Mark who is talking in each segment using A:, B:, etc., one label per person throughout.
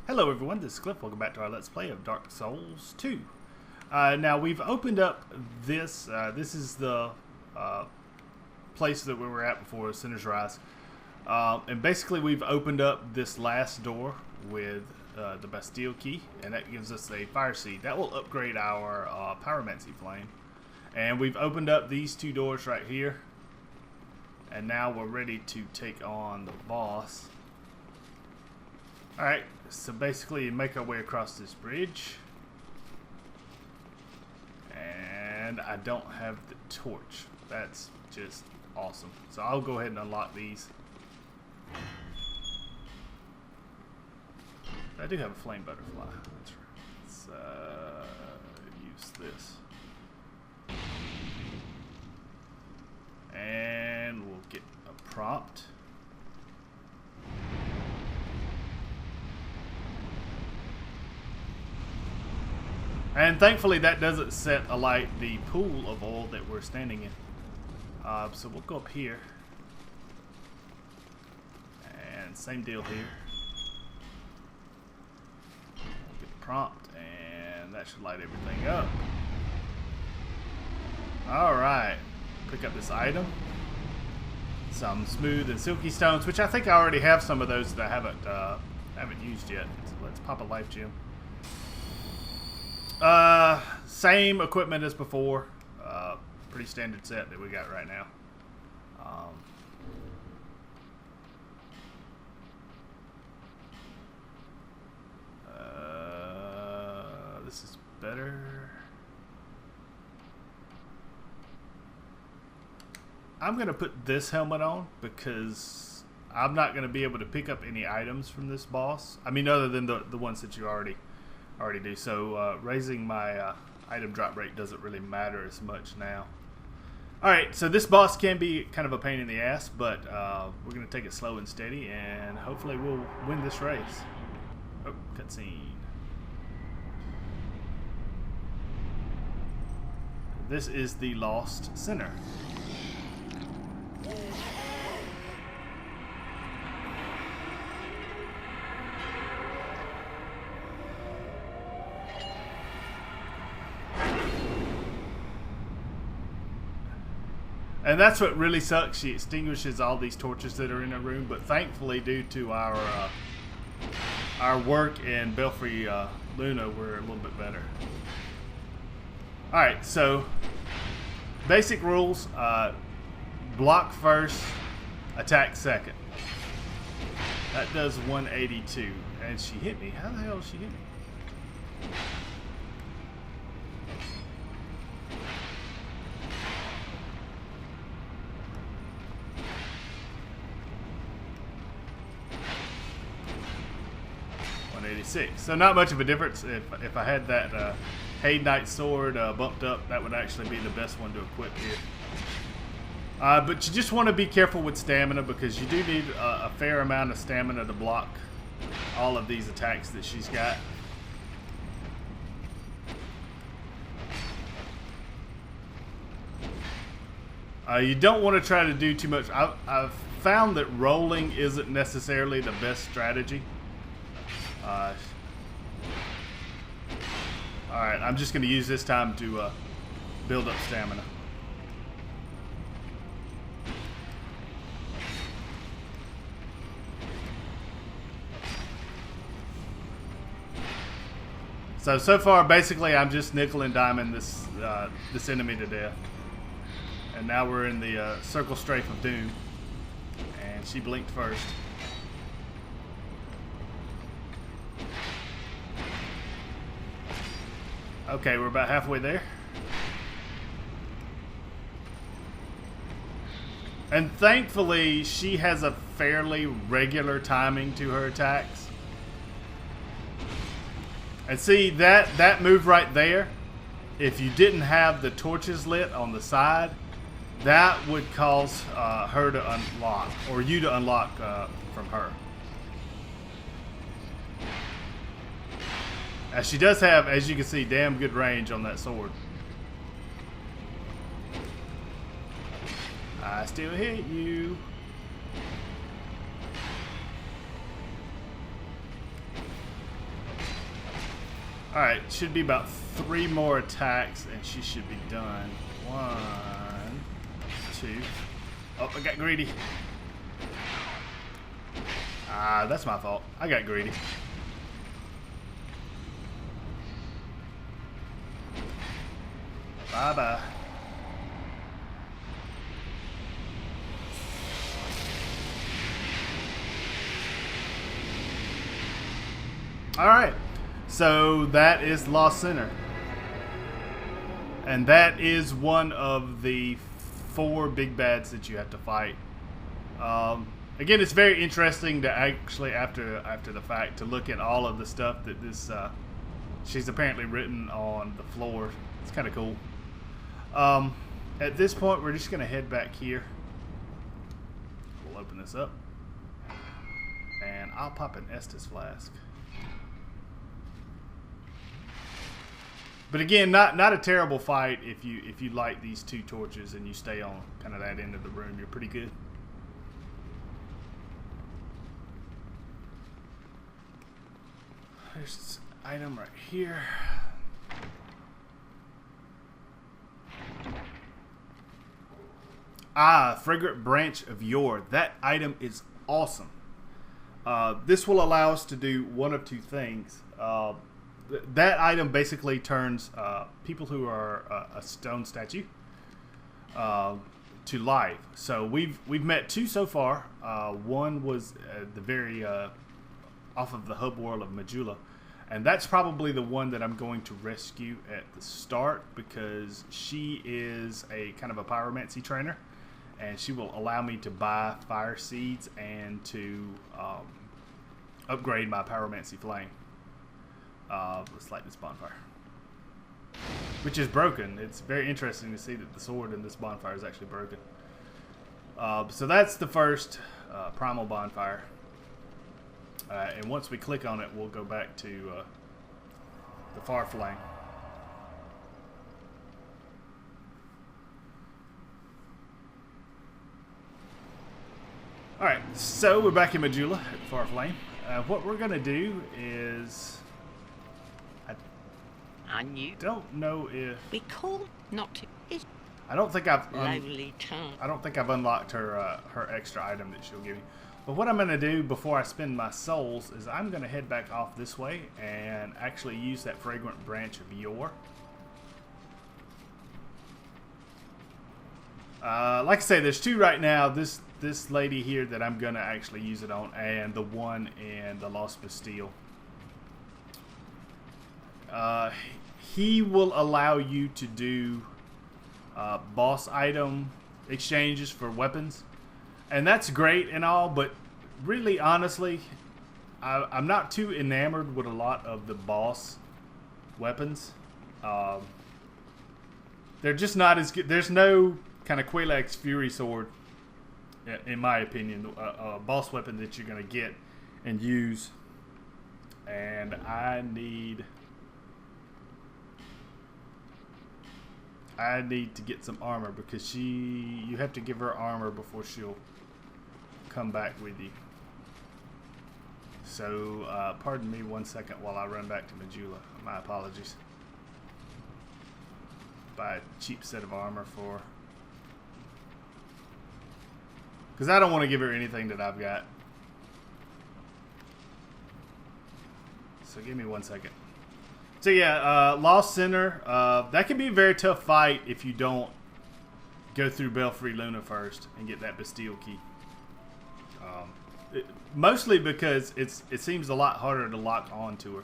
A: Hello everyone, this is Cliff. Welcome back to our Let's Play of Dark Souls 2. Now we've opened up this, this is the place that we were at before, Sinner's Rise. And basically we've opened up this last door with the Bastille Key, and that gives us a fire seed. That will upgrade our pyromancy flame. And we've opened up these two doors right here. And now we're ready to take on the boss. Alright, so basically make our way across this bridge. And I don't have the torch. That's just awesome. So I'll go ahead and unlock these. I do have a flame butterfly. That's right. Let's use this. And we'll get a prompt. And thankfully that doesn't set alight the pool of oil that we're standing in. So we'll go up here. And same deal here. Get the prompt, and that should light everything up. Alright. Pick up this item. Some smooth and silky stones, which I think I already have some of those that I haven't used yet. So let's pop a life gem. Same equipment as before. Pretty standard set that we got right now. This is better. I'm going to put this helmet on because I'm not going to be able to pick up any items from this boss. I mean, other than the ones that you already do. So raising my item drop rate doesn't really matter as much now. Alright, so this boss can be kind of a pain in the ass, but we're going to take it slow and steady, and hopefully we'll win this race. Oh, cutscene. This is the Lost Sinner. And that's what really sucks. She extinguishes all these torches that are in her room, but thankfully, due to our work in Belfry Luna, we're a little bit better. All right, so basic rules: block first, attack second. That does 182, and she hit me. How the hell did she hit me? So not much of a difference. If I had that Hay Knight sword bumped up, that would actually be the best one to equip here. But you just want to be careful with stamina, because you do need a fair amount of stamina to block all of these attacks that she's got. You don't want to try to do too much. I've found that rolling isn't necessarily the best strategy. Alright, I'm just going to use this time to build up stamina. So far, basically, I'm just nickel and diming this enemy to death. And now we're in the circle strafe of doom. And she blinked first. Okay, we're about halfway there. And thankfully, she has a fairly regular timing to her attacks. And see, that move right there, if you didn't have the torches lit on the side, that would cause her to unlock, or you to unlock from her. She does have, as you can see, damn good range on that sword. I still hit you. Alright, should be about 3 more attacks and she should be done. 1, 2. Oh, I got greedy. Ah, that's my fault. I got greedy. Bye-bye. Alright. So that is Lost Center. And that is one of the 4 big bads that you have to fight. Again, it's very interesting to actually, after the fact, to look at all of the stuff that this she's apparently written on the floor. It's kind of cool. At this point, we're just going to head back here. We'll open this up. And I'll pop an Estus flask. But again, not a terrible fight if you light these 2 torches and you stay on kind of that end of the room. You're pretty good. There's this item right here. Ah, fragrant branch of yore. That item is awesome. This will allow us to do one of 2 things. That item basically turns people who are a stone statue to life. So we've met 2 so far. One was the very off of the hub world of Majula, and that's probably the one that I'm going to rescue at the start because she is a kind of a pyromancy trainer, and she will allow me to buy fire seeds and to upgrade my pyromancy flame. Let's light this bonfire, which is broken. It's very interesting to see that the sword in this bonfire is actually broken. So that's the first primal bonfire, and once we click on it, we'll go back to the far flame. Alright, so we're back in Majula at the far flame. What we're going to do is...
B: I knew.
A: Don't know if
B: We call not to.
A: I don't think I've
B: Lonely town.
A: I don't think I've unlocked her her extra item that she'll give me. But what I'm going to do before I spend my souls is I'm going to head back off this way and actually use that fragrant branch of yore. Like I say, there's 2 right now. This lady here that I'm going to actually use it on, and the one in the Lost Bastille. He will allow you to do boss item exchanges for weapons, and that's great and all, but really honestly I'm not too enamored with a lot of the boss weapons. They're just not as good. There's no kind of Quelaag's Fury Sword, in my opinion, a boss weapon that you're going to get and use, and I need to get some armor because you have to give her armor before she'll come back with you. So, pardon me 1 second while I run back to Majula. My apologies. Buy a cheap set of armor for... because I don't want to give her anything that I've got. So give me 1 second. So yeah, Lost Center, that can be a very tough fight if you don't go through Belfry Luna first and get that Bastille Key. Mostly because it seems a lot harder to lock on to her.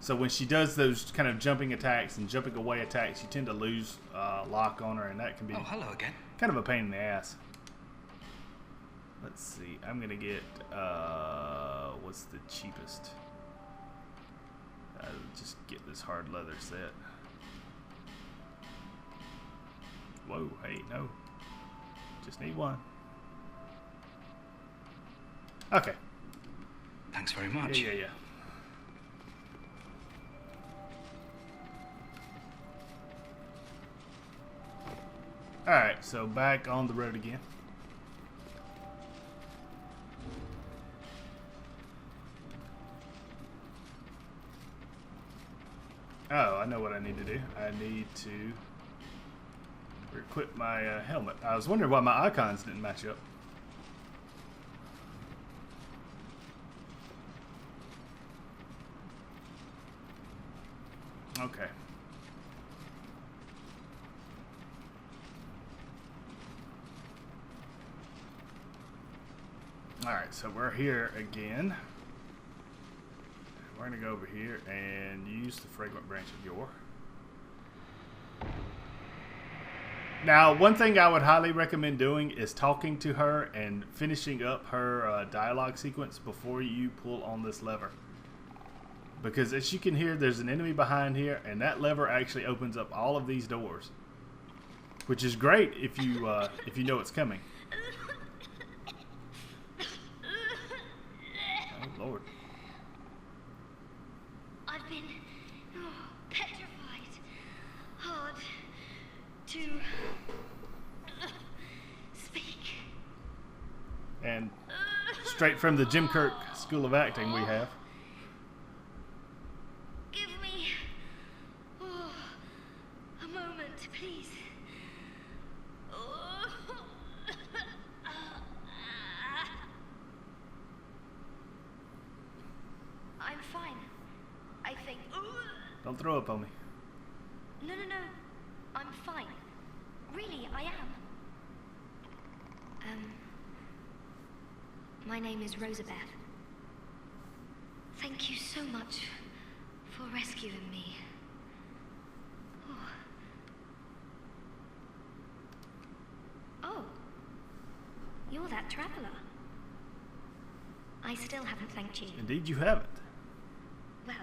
A: So when she does those kind of jumping attacks and jumping away attacks, you tend to lose lock on her, and that can be
C: hello again.
A: kind of a pain in the ass. Let's see, I'm going to get, what's the cheapest? Just get this hard leather set. Whoa, hey, no. Just need 1. Okay.
C: Thanks very much.
A: Yeah. Alright, so back on the road again. Oh, I know what I need to do. I need to equip my helmet. I was wondering why my icons didn't match up. Okay. Alright, so we're here again. We're going to go over here and use the fragrant branch of yore. Now, one thing I would highly recommend doing is talking to her and finishing up her dialogue sequence before you pull on this lever. Because as you can hear, there's an enemy behind here, and that lever actually opens up all of these doors. Which is great if you know it's coming. Oh, Lord.
D: I've been petrified. Hard to speak.
A: And straight from the Jim Kirk School of Acting we have.
D: Give me a moment, please. I'm fine, I think.
A: Don't throw up on me.
D: No. I'm fine. Really, I am. My name is Rosabeth. Thank you so much for rescuing me. Oh, you're that traveler. I still haven't thanked you.
A: Indeed you haven't.
D: Well,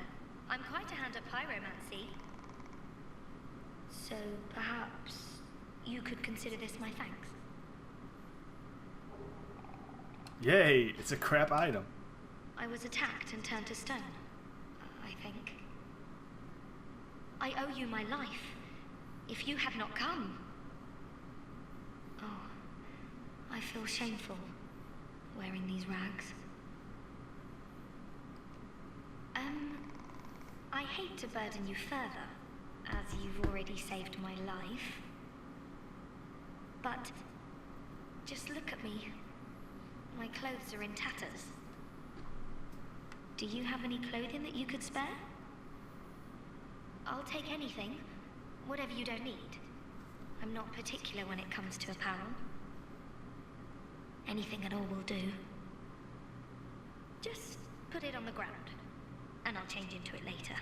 D: I'm quite a hand at pyromancy. So perhaps you could consider this my thanks.
A: Yay, it's a crap item.
D: I was attacked and turned to stone, I think. I owe you my life. If you had not come... Oh, I feel shameful wearing these rags. I hate to burden you further, as you've already saved my life. But just look at me. My clothes are in tatters. Do you have any clothing that you could spare? I'll take anything, whatever you don't need. I'm not particular when it comes to apparel. Anything at all will do. Just put it on the ground, and I'll change into it later.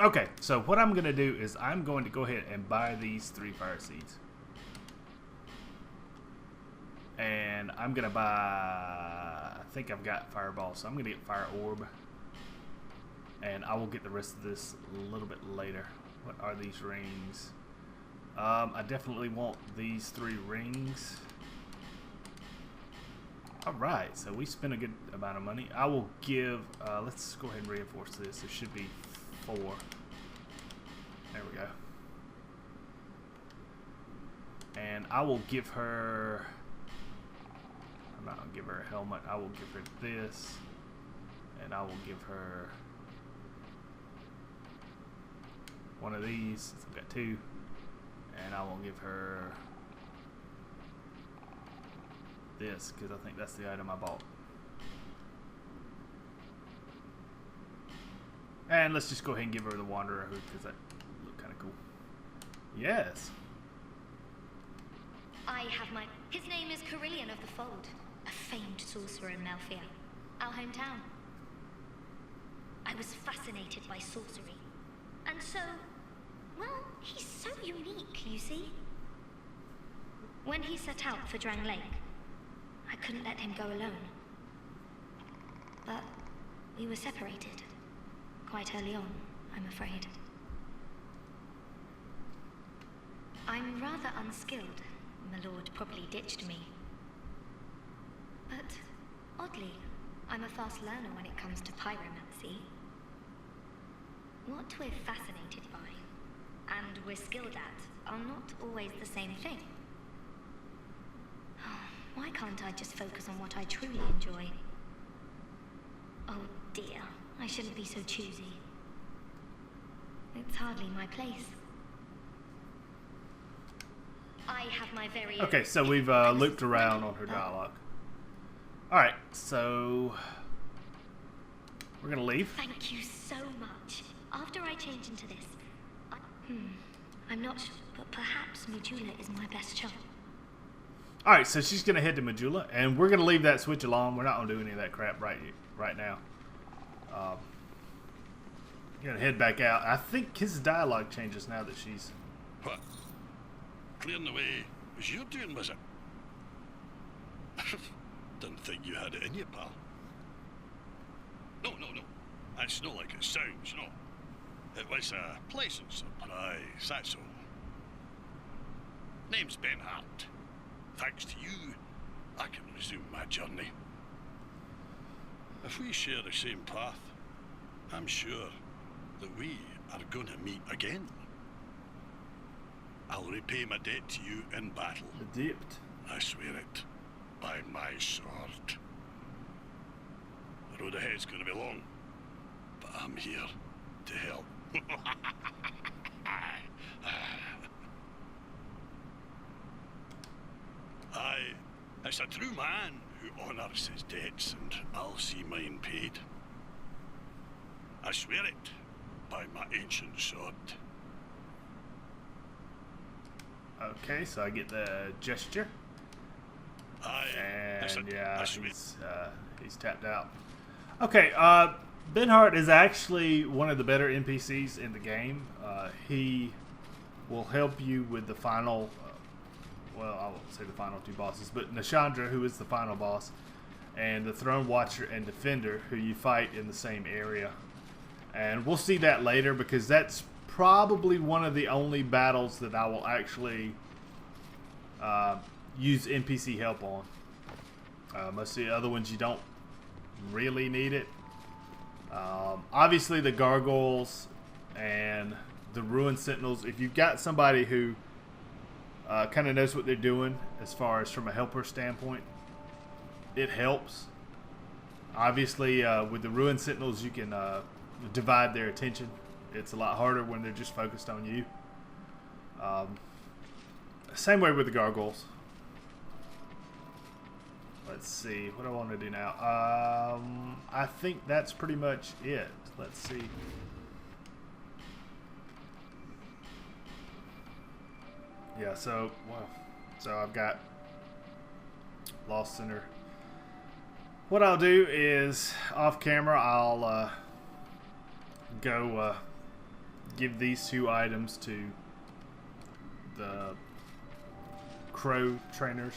A: Okay, so what I'm going to do is I'm going to go ahead and buy these 3 fire seeds. And I'm going to buy... I think I've got fireball, so I'm going to get fire orb. And I will get the rest of this a little bit later. What are these rings? I definitely want these 3 rings. Alright, so we spent a good amount of money. I will give... let's go ahead and reinforce this. It should be 4. There we go. And I will give her... I'm not going to give her a helmet. I will give her this. And I will give her one of these. I've got 2. And I will give her this, because I think that's the item I bought. And let's just go ahead and give her the Wanderer hood, because that look kind of cool. Yes.
D: I have my... His name is Carillion of the Fold, a famed sorcerer in Melfia, our hometown. I was fascinated by sorcery, and so, well, he's so unique, you see. When he set out for Drang Lake, I couldn't let him go alone. But we were separated, quite early on, I'm afraid. I'm rather unskilled. My lord probably ditched me. But, oddly, I'm a fast learner when it comes to pyromancy. What we're fascinated by, and we're skilled at, are not always the same thing. Why can't I just focus on what I truly enjoy? Oh dear, I shouldn't be so choosy. It's hardly my place. I have my very own.
A: Okay, so we've looped around on her dialogue. Alright, so we're gonna leave.
D: Thank you so much. After I change into this, I'm not sure, but perhaps Majula is my best shot.
A: Alright, so she's gonna head to Majula, and we're gonna leave that switch alone. We're not gonna do any of that crap right now. Gonna head back out. I think his dialogue changes now that she's.
E: What? Clearing the way was you doing, was it? Didn't think you had it in you, pal. No. That's not like it sounds, no. It was a pleasant surprise, that's all. Name's Ben Hart. Thanks to you, I can resume my journey. If we share the same path, I'm sure that we are going to meet again. I'll repay my debt to you in battle.
A: The debt.
E: I swear it, by my sword. The road ahead's going to be long, but I'm here to help. It's a true man who honours his debts, and I'll see mine paid. I swear it by my ancient sword.
A: Okay, so I get the gesture. And yeah, he's tapped out. Okay, Ben Hart is actually one of the better NPCs in the game. He will help you with the final, well, I won't say the final two bosses, but Nashandra, who is the final boss, and the Throne Watcher and Defender, who you fight in the same area. And we'll see that later, because that's probably one of the only battles that I will actually use NPC help on. Most of the other ones you don't really need it. Obviously the Gargoyles and the Ruined Sentinels, if you've got somebody who kind of knows what they're doing as far as from a helper standpoint, it helps. Obviously with the Ruined Sentinels you can divide their attention. It's a lot harder when they're just focused on you. Same way with the Gargoyles. Let's see, what do I want to do now? I think that's pretty much it. Let's see. Yeah, so I've got Lost Center. What I'll do is, off camera, I'll go give these two items to the crow traders.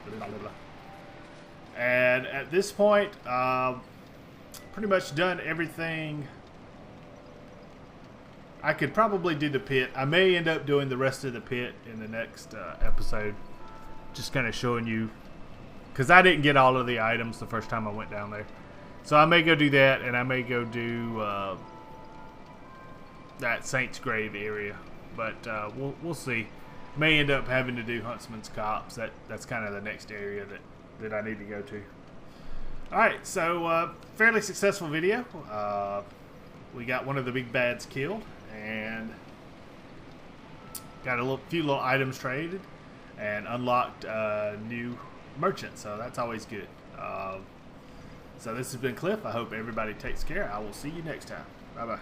A: Blah, blah, blah. And at this point, pretty much done everything. I could probably do the pit. I may end up doing the rest of the pit in the next episode. Just kind of showing you, because I didn't get all of the items the first time I went down there. So I may go do that, and I may go do that Saint's Grave area. But we'll see. May end up having to do Huntsman's Copse. That's kind of the next area that I need to go to. Alright, so fairly successful video. We got one of the big bads killed, and got a few little items traded, and unlocked new merchant, so that's always good. So this has been Cliff. I hope everybody takes care. I will see you next time. Bye bye.